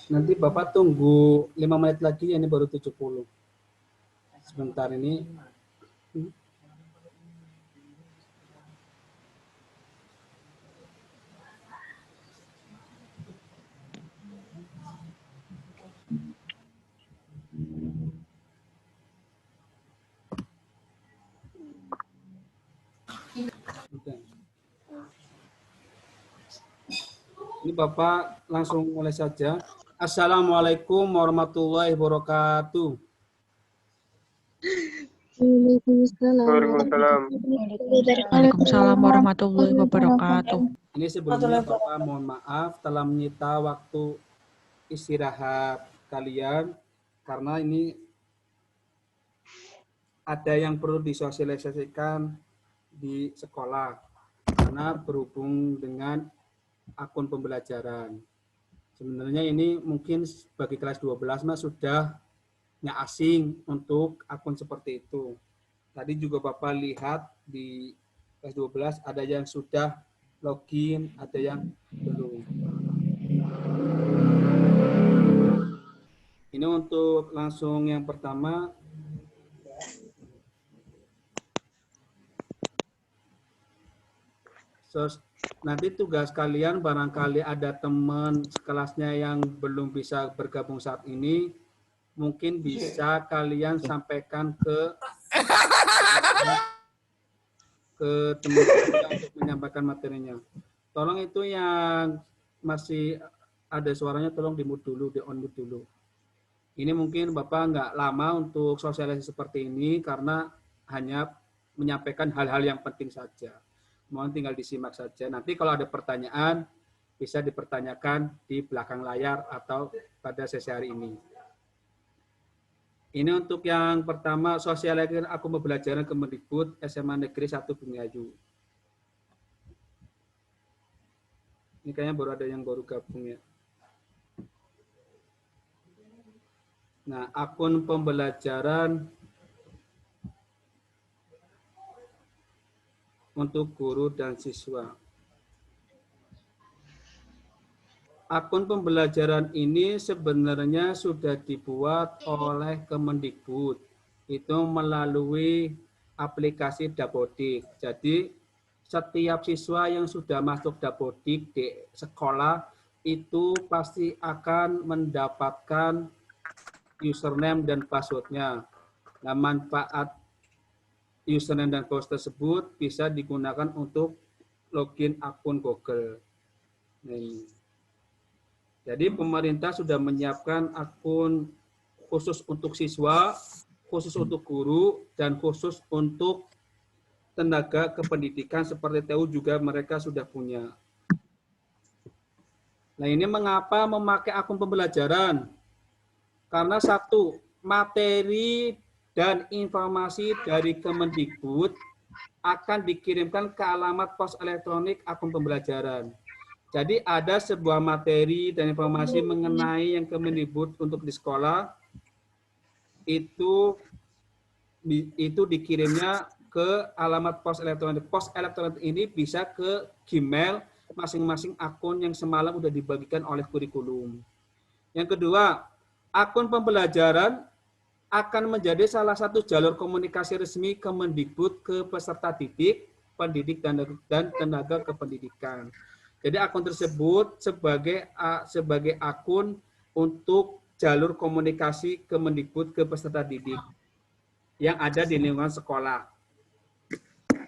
Nanti Bapak tunggu 5 menit lagi, ini baru 70. Sebentar ini. Ini Bapak langsung mulai saja. Assalamualaikum warahmatullahi wabarakatuh. Waalaikumsalam warahmatullahi wabarakatuh. Ini sebelumnya Bapak mohon maaf telah menyita waktu istirahat kalian karena ini ada yang perlu disosialisasikan di sekolah karena berhubung dengan akun pembelajaran. Sebenarnya ini mungkin bagi kelas 12 mas sudah nggak asing untuk akun seperti itu. Tadi juga Bapak lihat di kelas 12 ada yang sudah login, ada yang belum. Ini untuk langsung yang pertama. Nanti tugas kalian barangkali ada teman sekelasnya yang belum bisa bergabung saat ini, mungkin bisa kalian sampaikan ke teman untuk menyampaikan materinya. Tolong itu yang masih ada suaranya tolong di-mute dulu, di-on-mute dulu. Ini mungkin Bapak nggak lama untuk sosialisasi seperti ini karena hanya menyampaikan hal-hal yang penting saja. Mohon tinggal disimak saja. Nanti kalau ada pertanyaan, bisa dipertanyakan di belakang layar atau pada sesi hari ini. Ini untuk yang pertama, sosialisasi akun pembelajaran Kemendikbud SMA Negeri 1 Bumiayu. Ini kayaknya baru ada yang baru gabung ya. Nah, akun pembelajaran untuk guru dan siswa. Akun pembelajaran ini sebenarnya sudah dibuat oleh Kemendikbud. Itu melalui aplikasi Dapodik. Jadi setiap siswa yang sudah masuk Dapodik di sekolah itu pasti akan mendapatkan username dan password-nya. Nah, manfaat username dan password tersebut bisa digunakan untuk login akun Google. Nih. Jadi pemerintah sudah menyiapkan akun khusus untuk siswa, khusus untuk guru, dan khusus untuk tenaga kependidikan seperti TU juga mereka sudah punya. Nah ini mengapa memakai akun pembelajaran? Karena satu, materi dan informasi dari Kemendikbud akan dikirimkan ke alamat pos elektronik akun pembelajaran. Jadi ada sebuah materi dan informasi mengenai yang Kemendikbud untuk di sekolah, itu dikirimnya ke alamat pos elektronik. Pos elektronik ini bisa ke Gmail masing-masing akun yang semalam sudah dibagikan oleh kurikulum. Yang kedua, akun pembelajaran akan menjadi salah satu jalur komunikasi resmi Kemendikbud ke peserta didik, pendidik, dan tenaga kependidikan. Jadi akun tersebut sebagai akun untuk jalur komunikasi Kemendikbud ke peserta didik yang ada di lingkungan sekolah.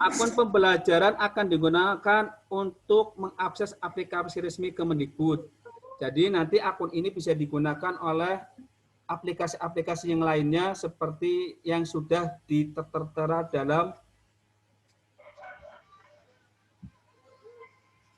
Akun pembelajaran akan digunakan untuk mengakses aplikasi resmi Kemendikbud. Jadi nanti akun ini bisa digunakan oleh aplikasi-aplikasi yang lainnya seperti yang sudah tertera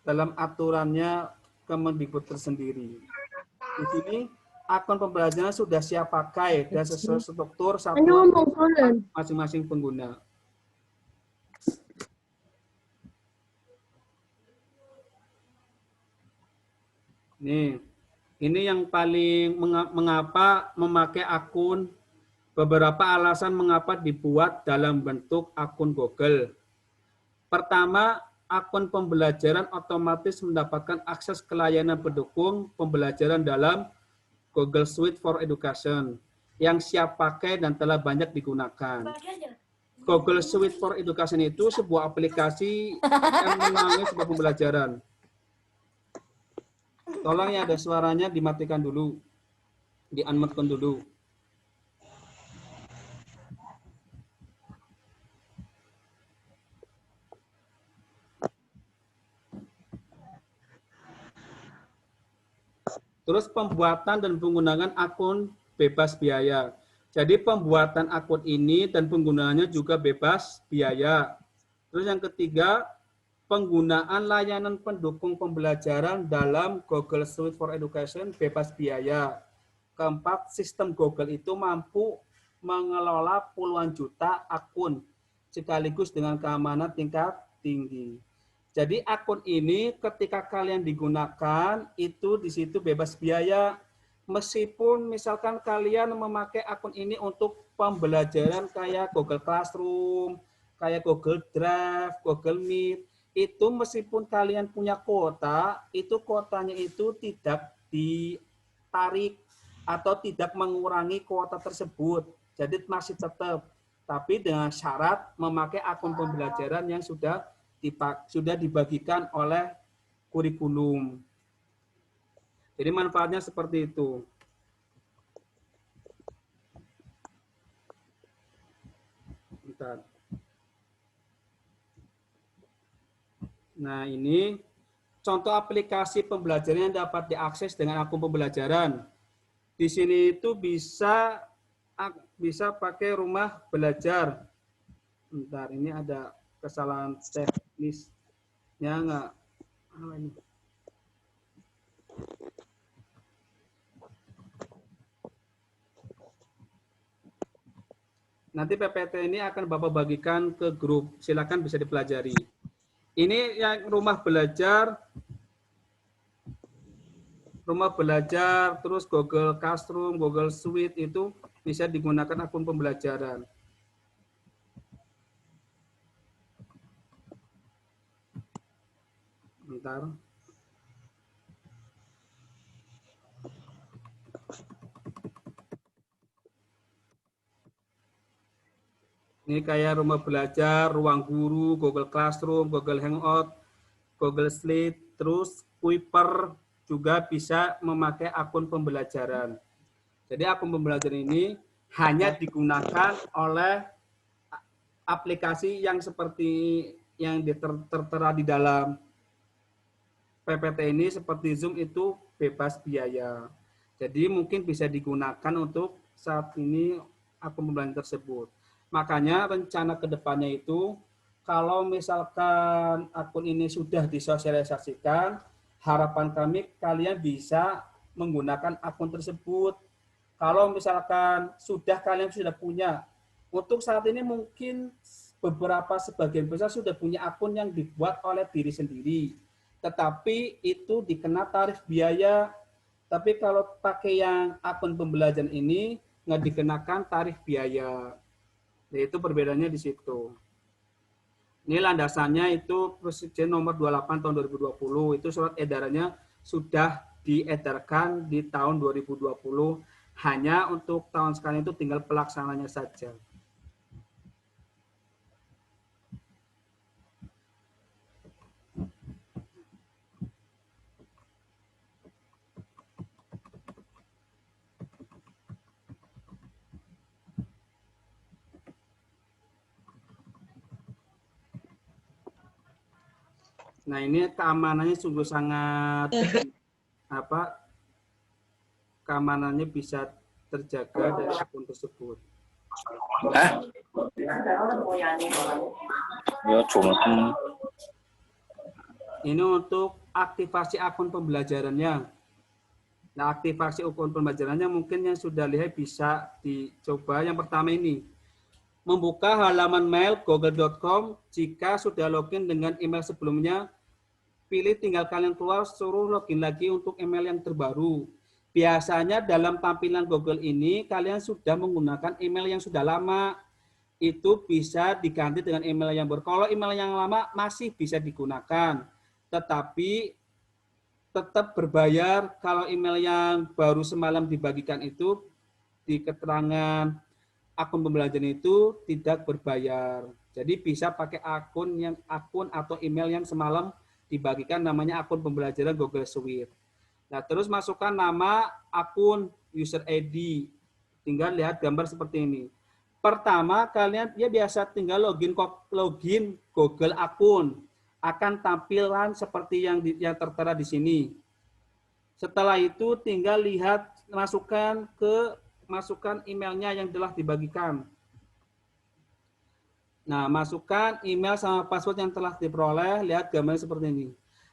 dalam aturannya Kemendikbud tersendiri. Di sini akun pembelajaran sudah siap pakai dan sesuai struktur satuan masing-masing pengguna. Nih, ini yang paling mengapa memakai akun, beberapa alasan mengapa dibuat dalam bentuk akun Google. Pertama, akun pembelajaran otomatis mendapatkan akses ke layanan pendukung pembelajaran dalam Google Suite for Education yang siap pakai dan telah banyak digunakan. Google Suite for Education itu sebuah aplikasi yang menaungi sebuah pembelajaran. Tolong ya, ada suaranya dimatikan dulu, di-unmute dulu. Terus pembuatan dan penggunaan akun bebas biaya. Jadi pembuatan akun ini dan penggunaannya juga bebas biaya. Terus yang ketiga, penggunaan layanan pendukung pembelajaran dalam Google Suite for Education bebas biaya. Keempat, sistem Google itu mampu mengelola puluhan juta akun sekaligus dengan keamanan tingkat tinggi. Jadi akun ini ketika kalian digunakan itu di situ bebas biaya. Meskipun misalkan kalian memakai akun ini untuk pembelajaran kayak Google Classroom, kayak Google Drive, Google Meet, itu meskipun kalian punya kuota, itu kuotanya itu tidak ditarik atau tidak mengurangi kuota tersebut. Jadi masih tetap, tapi dengan syarat memakai akun pembelajaran yang sudah dibagikan oleh kurikulum. Jadi manfaatnya seperti itu. Bentar. Nah, ini contoh aplikasi pembelajaran yang dapat diakses dengan akun pembelajaran. Di sini itu bisa pakai rumah belajar. Bentar, ini ada kesalahan teknisnya enggak. Ini. Nanti PPT ini akan Bapak bagikan ke grup. Silakan bisa dipelajari. Ini yang rumah belajar, terus Google Classroom, Google Suite itu bisa digunakan akun pembelajaran. Bentar. Ini kayak rumah belajar, ruang guru, Google Classroom, Google Hangout, Google Slide, terus Kuiper juga bisa memakai akun pembelajaran. Jadi akun pembelajaran ini hanya digunakan oleh aplikasi yang seperti yang tertera di dalam PPT ini seperti Zoom itu bebas biaya. Jadi mungkin bisa digunakan untuk saat ini akun pembelajaran tersebut. Makanya rencana kedepannya itu kalau misalkan akun ini sudah disosialisasikan, harapan kami kalian bisa menggunakan akun tersebut. Kalau misalkan kalian sudah punya, untuk saat ini mungkin sebagian besar sudah punya akun yang dibuat oleh diri sendiri. Tetapi itu dikena tarif biaya. Tapi kalau pakai yang akun pembelajaran ini, nggak dikenakan tarif biaya. Yaitu perbedaannya di situ. Ini landasannya itu Presiden nomor 28 tahun 2020. Itu surat edarannya sudah diedarkan di tahun 2020. Hanya untuk tahun sekarang itu tinggal pelaksananya saja. Nah, ini keamanannya sungguh sangat keamanannya bisa terjaga dari akun tersebut. Ini untuk aktivasi akun pembelajarannya. Nah, aktivasi akun pembelajarannya mungkin yang sudah lihat bisa dicoba. Yang pertama ini, membuka halaman mail google.com jika sudah login dengan email sebelumnya. Pilih tinggal kalian keluar, suruh login lagi untuk email yang terbaru. Biasanya dalam tampilan Google ini, kalian sudah menggunakan email yang sudah lama. Itu bisa diganti dengan email yang baru. Kalau email yang lama masih bisa digunakan. Tetapi tetap berbayar kalau email yang baru semalam dibagikan itu di keterangan akun pembelajaran itu tidak berbayar. Jadi bisa pakai akun atau email yang semalam dibagikan namanya akun pembelajaran Google Suite. Nah, terus masukkan nama akun user ID. Tinggal lihat gambar seperti ini. Pertama, kalian ya biasa tinggal login Google akun. Akan tampilan seperti yang tertera di sini. Setelah itu tinggal lihat masukkan emailnya yang telah dibagikan. Nah, masukkan email sama password yang telah diperoleh, lihat gambarnya seperti ini.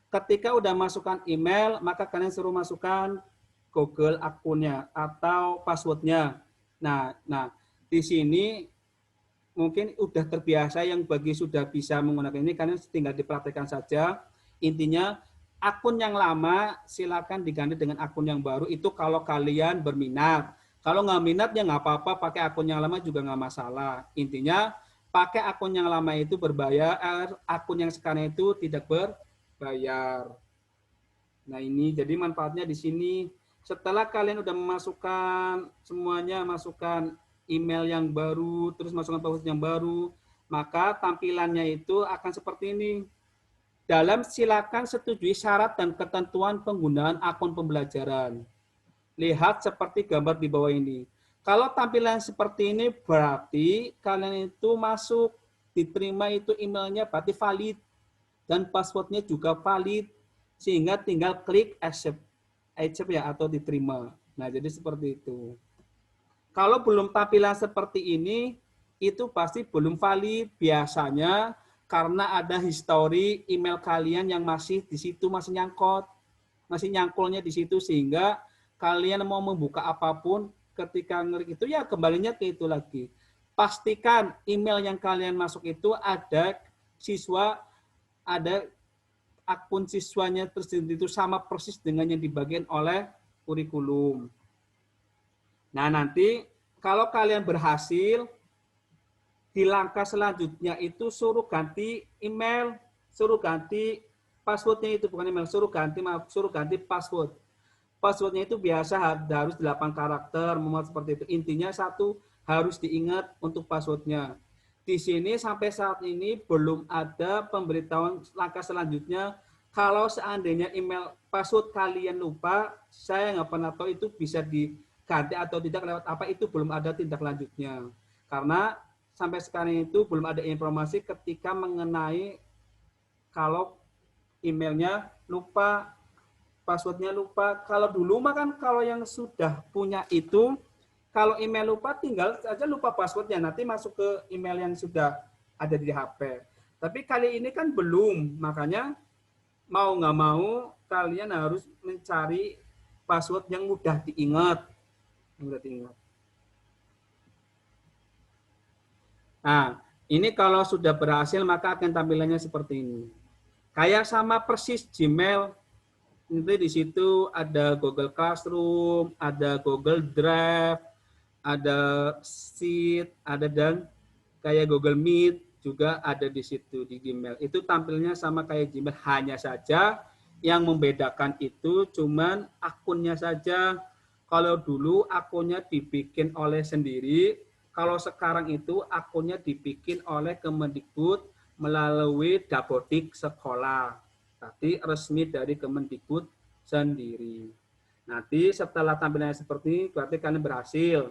Ketika udah masukkan email, maka kalian suruh masukkan Google akunnya atau passwordnya. Nah, di sini mungkin udah terbiasa yang bagi sudah bisa menggunakan ini, kalian tinggal dipraktekkan saja. Intinya, akun yang lama silakan diganti dengan akun yang baru, itu kalau kalian berminat. Kalau nggak minat ya nggak apa-apa, pakai akun yang lama juga nggak masalah. Intinya, pakai akun yang lama itu berbayar, akun yang sekarang itu tidak berbayar. Nah ini jadi manfaatnya di sini. Setelah kalian udah memasukkan semuanya, masukkan email yang baru, terus masukkan password yang baru, maka tampilannya itu akan seperti ini. Dalam silakan setujui syarat dan ketentuan penggunaan akun pembelajaran. Lihat seperti gambar di bawah ini. Kalau tampilan seperti ini berarti kalian itu masuk, diterima itu emailnya berarti valid dan passwordnya juga valid, sehingga tinggal klik accept ya atau diterima. Nah jadi seperti itu. Kalau belum tampilan seperti ini, itu pasti belum valid biasanya karena ada histori email kalian yang masih di situ masih nyangkulnya di situ sehingga kalian mau membuka apapun ketika ngeklik itu ya kembalinya ke itu lagi. Pastikan email yang kalian masuk itu ada akun siswanya tersendiri itu sama persis dengan yang dibagikan oleh kurikulum. Nah, nanti kalau kalian berhasil di langkah selanjutnya itu suruh ganti email, suruh ganti passwordnya itu bukan email, suruh ganti password. Passwordnya itu biasa harus 8 karakter, seperti itu. Intinya satu harus diingat untuk passwordnya. Di sini sampai saat ini belum ada pemberitahuan langkah selanjutnya. Kalau seandainya email password kalian lupa, saya nggak pernah tahu itu bisa diganti atau tidak lewat apa, itu belum ada tindak lanjutnya. Karena sampai sekarang itu belum ada informasi ketika mengenai kalau emailnya lupa, passwordnya lupa. Kalau dulu mah kan kalau yang sudah punya itu, kalau email lupa tinggal saja lupa passwordnya, nanti masuk ke email yang sudah ada di HP. Tapi kali ini kan belum, makanya mau nggak mau kalian harus mencari password yang mudah diingat. Nah, ini kalau sudah berhasil maka akan tampilannya seperti ini. Kayak sama persis Gmail. Nanti di situ ada Google Classroom, ada Google Drive, ada Sheet, ada dan kayak Google Meet juga ada di situ di Gmail. Itu tampilnya sama kayak Gmail, hanya saja yang membedakan itu cuman akunnya saja. Kalau dulu akunnya dibikin oleh sendiri, kalau sekarang itu akunnya dibikin oleh Kemendikbud melalui Dapodik sekolah. Tapi resmi dari Kemendikbud sendiri. Nanti setelah tampilannya seperti ini, berarti kalian berhasil.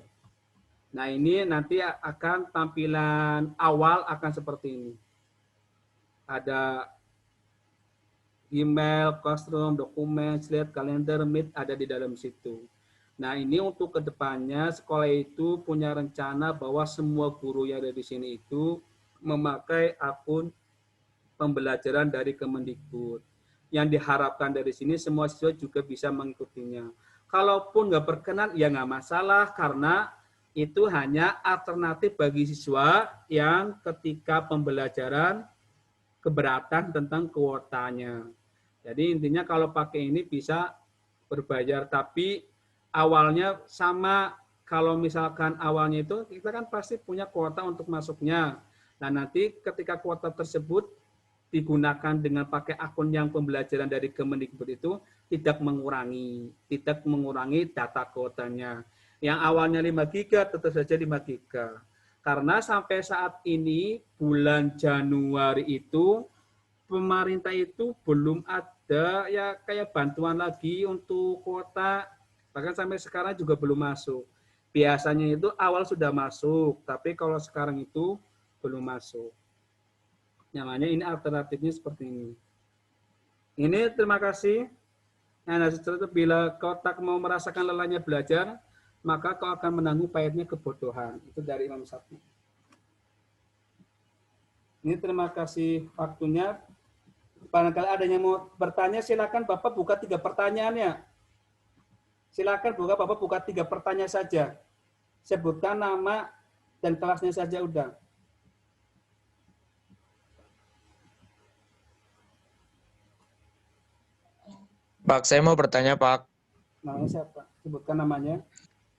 Nah ini nanti akan tampilan awal akan seperti ini. Ada email, classroom, dokumen, slide, kalender, meet ada di dalam situ. Nah ini untuk kedepannya sekolah itu punya rencana bahwa semua guru yang ada di sini itu memakai akun pembelajaran dari Kemendikbud. Yang diharapkan dari sini semua siswa juga bisa mengikutinya. Kalaupun nggak berkenan ya nggak masalah karena itu hanya alternatif bagi siswa yang ketika pembelajaran keberatan tentang kuotanya. Jadi intinya kalau pakai ini bisa berbayar, tapi awalnya sama. Kalau misalkan awalnya itu kita kan pasti punya kuota untuk masuknya. Nah nanti ketika kuota tersebut digunakan dengan pakai akun yang pembelajaran dari Kemendikbud itu tidak mengurangi data kuotanya. Yang awalnya 5 giga tetap saja 5 giga. Karena sampai saat ini bulan Januari itu pemerintah itu belum ada ya kayak bantuan lagi untuk kuota, bahkan sampai sekarang juga belum masuk. Biasanya itu awal sudah masuk, tapi kalau sekarang itu belum masuk. Namanya ini alternatifnya seperti ini. Ini terima kasih. Nah, bila kau tak mau merasakan lelahnya belajar, maka kau akan menanggung pahitnya kebodohan. Itu dari Imam Syafi'i. Ini terima kasih waktunya. Barangkali ada yang mau bertanya, silakan Bapak buka 3 pertanyaannya. Silakan Bapak buka 3 pertanyaan saja. Sebutkan nama dan kelasnya saja udah. Pak, saya mau bertanya, Pak. Namanya siapa? Sebutkan namanya,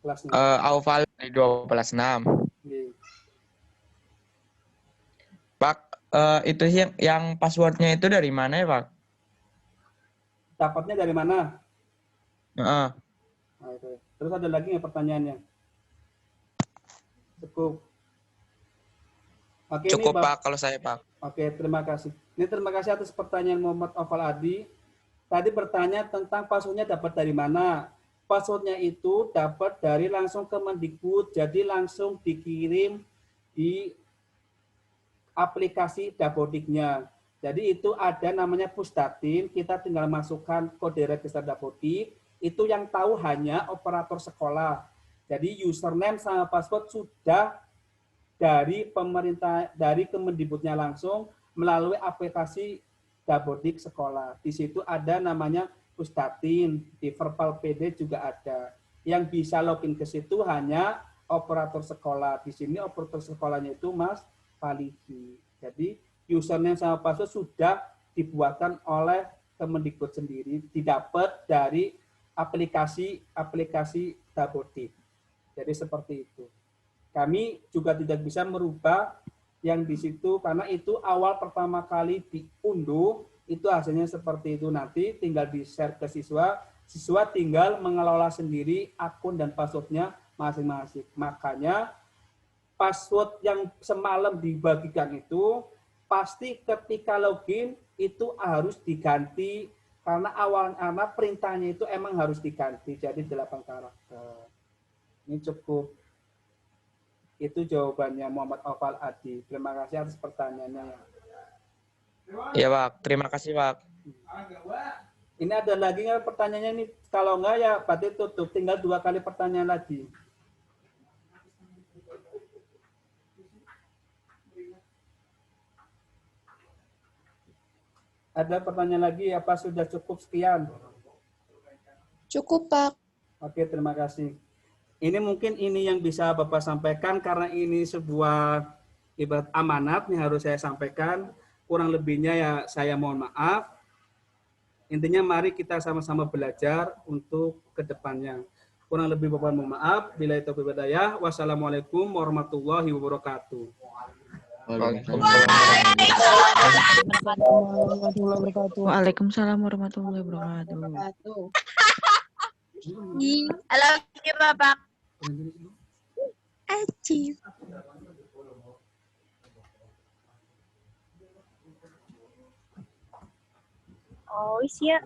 kelasnya. Aufal dari 12.6. Oke. Pak, itu yang passwordnya itu dari mana ya, Pak? Dapatnya dari mana? Heeh. Nah, itu. Terus ada lagi nggak pertanyaannya? Cukup. Oke, Cukup, ini Pak, kalau saya, Pak. Oke, terima kasih. Ini terima kasih atas pertanyaan Muhammad Aufal Adi. Tadi bertanya tentang passwordnya dapat dari mana? Passwordnya itu dapat dari langsung Kemendikbud, jadi langsung dikirim di aplikasi Dapodiknya. Jadi itu ada namanya Pusdatin, kita tinggal masukkan kode register Dapodik, itu yang tahu hanya operator sekolah. Jadi username sama password sudah dari pemerintah, dari Kemendikbudnya langsung melalui aplikasi Dapodik sekolah. Di situ ada namanya Pusdatin, di Verbal PD juga ada. Yang bisa login ke situ hanya operator sekolah. Di sini operator sekolahnya itu Mas Paligi. Jadi username sama password sudah dibuatkan oleh Kemendikbud sendiri, didapat dari aplikasi Dapodik. Jadi seperti itu. Kami juga tidak bisa merubah yang di situ karena itu awal pertama kali diunduh itu hasilnya seperti itu, nanti tinggal di-share ke siswa, siswa tinggal mengelola sendiri akun dan passwordnya masing-masing. Makanya password yang semalam dibagikan itu pasti ketika login itu harus diganti karena awalnya perintahnya itu emang harus diganti jadi 8 karakter. Ini cukup. Itu jawabannya Muhammad Aufal Adi. Terima kasih atas pertanyaannya. Iya, Pak. Terima kasih, Pak. Ini ada lagi nggak pertanyaannya ini? Kalau nggak ya berarti tutup. Tinggal 2 kali pertanyaan lagi. Ada pertanyaan lagi apa sudah cukup sekian? Cukup, Pak. Oke, terima kasih. Ini mungkin ini yang bisa Bapak sampaikan karena ini sebuah ibarat amanat yang harus saya sampaikan. Kurang lebihnya ya saya mohon maaf. Intinya mari kita sama-sama belajar untuk kedepannya. Kurang lebih Bapak mohon maaf. Bila itu hidayah. Wassalamualaikum warahmatullahi wabarakatuh. Waalaikumsalam warahmatullahi wabarakatuh. Halo, Bapak. Aci. Oh, siap.